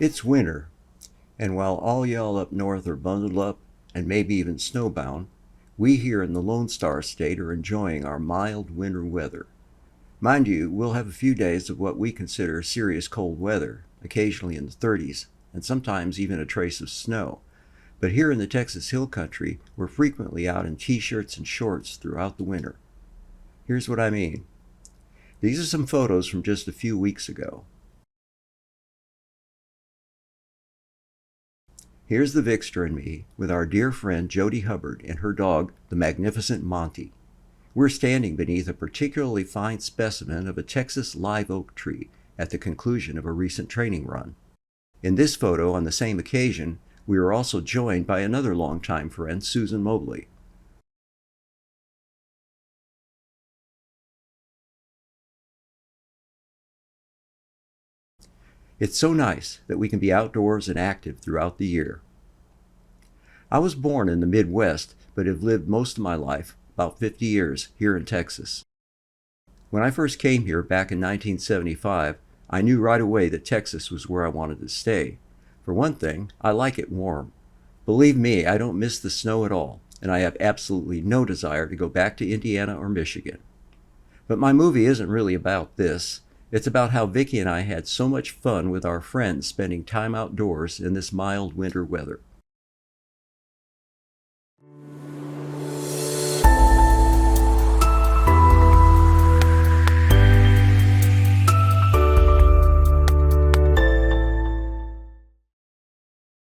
It's winter, and while all y'all up north are bundled up and maybe even snowbound, we here in the Lone Star State are enjoying our mild winter weather. Mind you, we'll have a few days of what we consider serious cold weather, occasionally in the 30s, and sometimes even a trace of snow. But here in the Texas Hill Country, we're frequently out in t-shirts and shorts throughout the winter. Here's what I mean. These are some photos from just a few weeks ago. Here's the Vixter and me with our dear friend Jody Hubbard and her dog, the magnificent Monty. We're standing beneath a particularly fine specimen of a Texas live oak tree at the conclusion of a recent training run. In this photo, on the same occasion, we were also joined by another longtime friend, Susan Mobley. It's so nice that we can be outdoors and active throughout the year. I was born in the Midwest, but have lived most of my life, about 50 years, here in Texas. When I first came here back in 1975, I knew right away that Texas was where I wanted to stay. For one thing, I like it warm. Believe me, I don't miss the snow at all, and I have absolutely no desire to go back to Indiana or Michigan. But my movie isn't really about this. It's about how Vicki and I had so much fun with our friends spending time outdoors in this mild winter weather.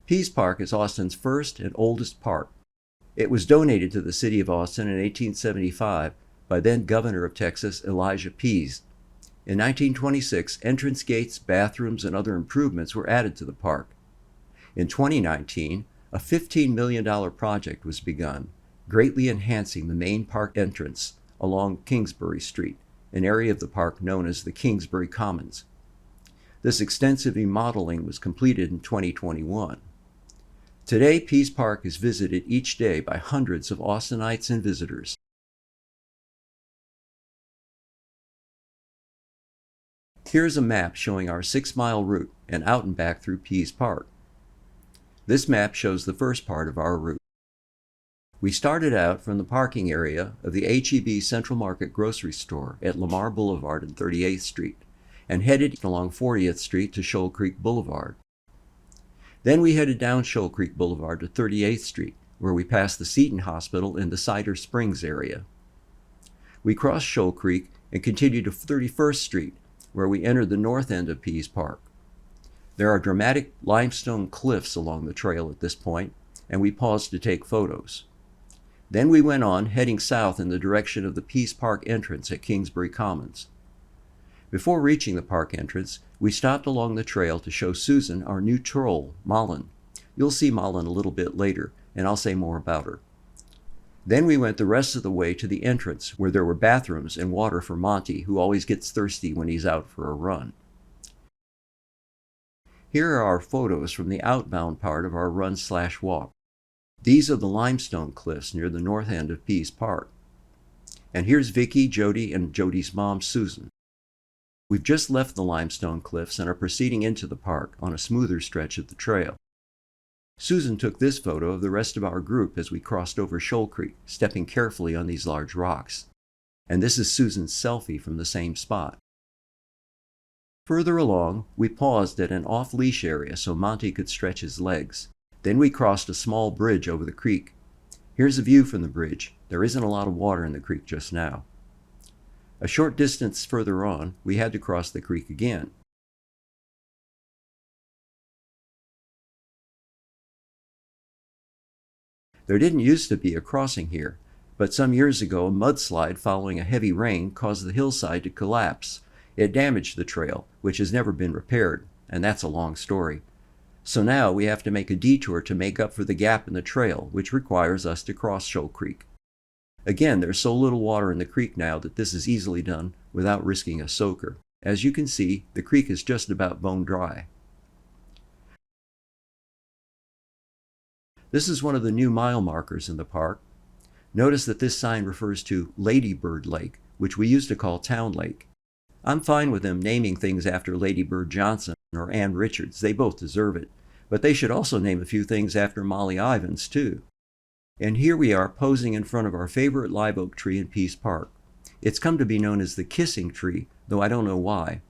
Pease Park is Austin's first and oldest park. It was donated to the city of Austin in 1875 by then Governor of Texas, Elijah Pease. In 1926, entrance gates, bathrooms, and other improvements were added to the park. In 2019, a $15 million project was begun, greatly enhancing the main park entrance along Kingsbury Street, an area of the park known as the Kingsbury Commons. This extensive remodeling was completed in 2021. Today, Pease Park is visited each day by hundreds of Austinites and visitors. Here's a map showing our 6-mile route and out and back through Pease Park. This map shows the first part of our route. We started out from the parking area of the H-E-B Central Market grocery store at Lamar Boulevard and 38th Street and headed along 40th Street to Shoal Creek Boulevard. Then we headed down Shoal Creek Boulevard to 38th Street, where we passed the Seton Hospital in the Cider Springs area. We crossed Shoal Creek and continued to 31st Street, where we entered the north end of Pease Park. There are dramatic limestone cliffs along the trail at this point, and we paused to take photos. Then we went on, heading south in the direction of the Pease Park entrance at Kingsbury Commons. Before reaching the park entrance, we stopped along the trail to show Susan our new troll, Malin. You'll see Malin a little bit later, and I'll say more about her. Then we went the rest of the way to the entrance, where there were bathrooms and water for Monty, who always gets thirsty when he's out for a run. Here are our photos from the outbound part of our run/walk. These are the limestone cliffs near the north end of Pease Park. And here's Vicki, Jody, and Jody's mom, Susan. We've just left the limestone cliffs and are proceeding into the park on a smoother stretch of the trail. Susan took this photo of the rest of our group as we crossed over Shoal Creek, stepping carefully on these large rocks. And this is Susan's selfie from the same spot. Further along, we paused at an off-leash area so Monty could stretch his legs. Then we crossed a small bridge over the creek. Here's a view from the bridge. There isn't a lot of water in the creek just now. A short distance further on, we had to cross the creek again. There didn't used to be a crossing here, but some years ago a mudslide following a heavy rain caused the hillside to collapse. It damaged the trail, which has never been repaired, and that's a long story. So now we have to make a detour to make up for the gap in the trail, which requires us to cross Shoal Creek. Again, there's so little water in the creek now that this is easily done without risking a soaker. As you can see, the creek is just about bone dry. This is one of the new mile markers in the park. Notice that this sign refers to Lady Bird Lake, which we used to call Town Lake. I'm fine with them naming things after Lady Bird Johnson, or Ann Richards. They both deserve it. But they should also name a few things after Molly Ivins, too. And here we are posing in front of our favorite live oak tree in Peace Park. It's come to be known as the kissing tree, though I don't know why.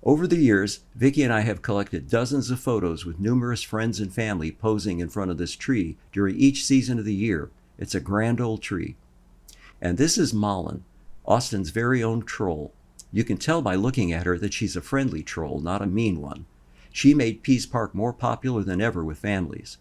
Over the years, Vicki and I have collected dozens of photos with numerous friends and family posing in front of this tree during each season of the year. It's a grand old tree. And this is Malin, Austin's very own troll. You can tell by looking at her that she's a friendly troll, not a mean one. She made Peace Park more popular than ever with families.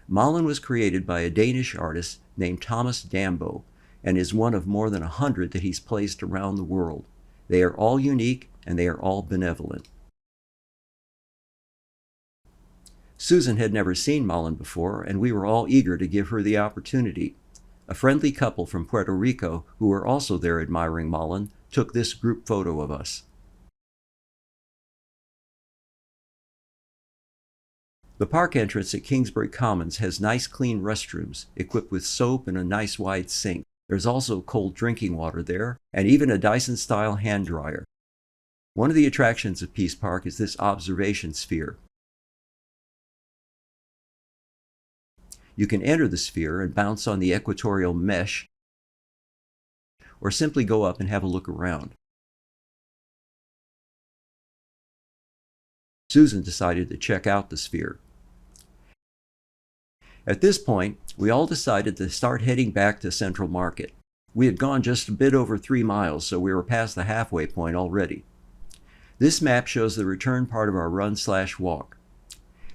Malin was created by a Danish artist named Thomas Dambo and is one of more than 100 that he's placed around the world. They are all unique and they are all benevolent. Susan had never seen Malin before, and we were all eager to give her the opportunity. A friendly couple from Puerto Rico, who were also there admiring Malin, took this group photo of us. The park entrance at Kingsbury Commons has nice clean restrooms, equipped with soap and a nice wide sink. There's also cold drinking water there, and even a Dyson-style hand dryer. One of the attractions of Peace Park is this observation sphere. You can enter the sphere and bounce on the equatorial mesh, or simply go up and have a look around. Susan decided to check out the sphere. At this point, we all decided to start heading back to Central Market. We had gone just a bit over 3 miles, so we were past the halfway point already. This map shows the return part of our run/walk.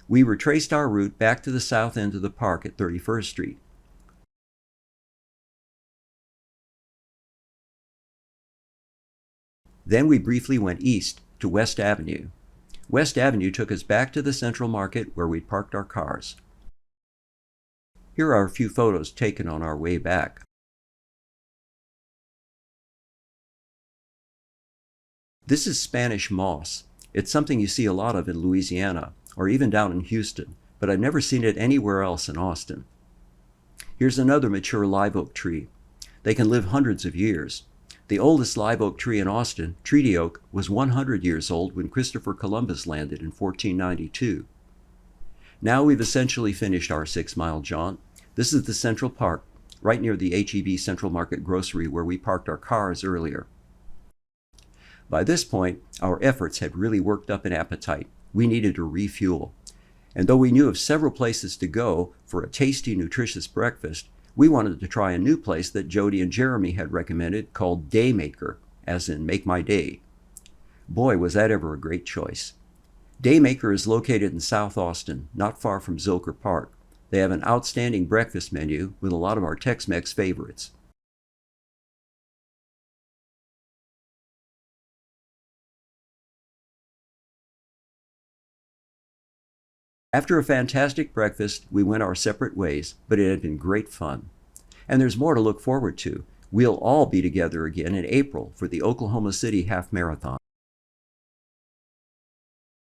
We retraced our route back to the south end of the park at 31st Street. Then we briefly went east to West Avenue. West Avenue took us back to the Central Market where we'd parked our cars. Here are a few photos taken on our way back. This is Spanish moss. It's something you see a lot of in Louisiana, or even down in Houston, but I've never seen it anywhere else in Austin. Here's another mature live oak tree. They can live hundreds of years. The oldest live oak tree in Austin, Treaty Oak, was 100 years old when Christopher Columbus landed in 1492. Now we've essentially finished our 6-mile jaunt. This is the Central Park, right near the H-E-B Central Market Grocery where we parked our cars earlier. By this point, our efforts had really worked up an appetite. We needed to refuel. And though we knew of several places to go for a tasty, nutritious breakfast, we wanted to try a new place that Jody and Jeremy had recommended called Daymaker, as in make my day. Boy, was that ever a great choice. Daymaker is located in South Austin, not far from Zilker Park. They have an outstanding breakfast menu with a lot of our Tex-Mex favorites. After a fantastic breakfast, we went our separate ways, but it had been great fun. And there's more to look forward to. We'll all be together again in April for the Oklahoma City Half Marathon.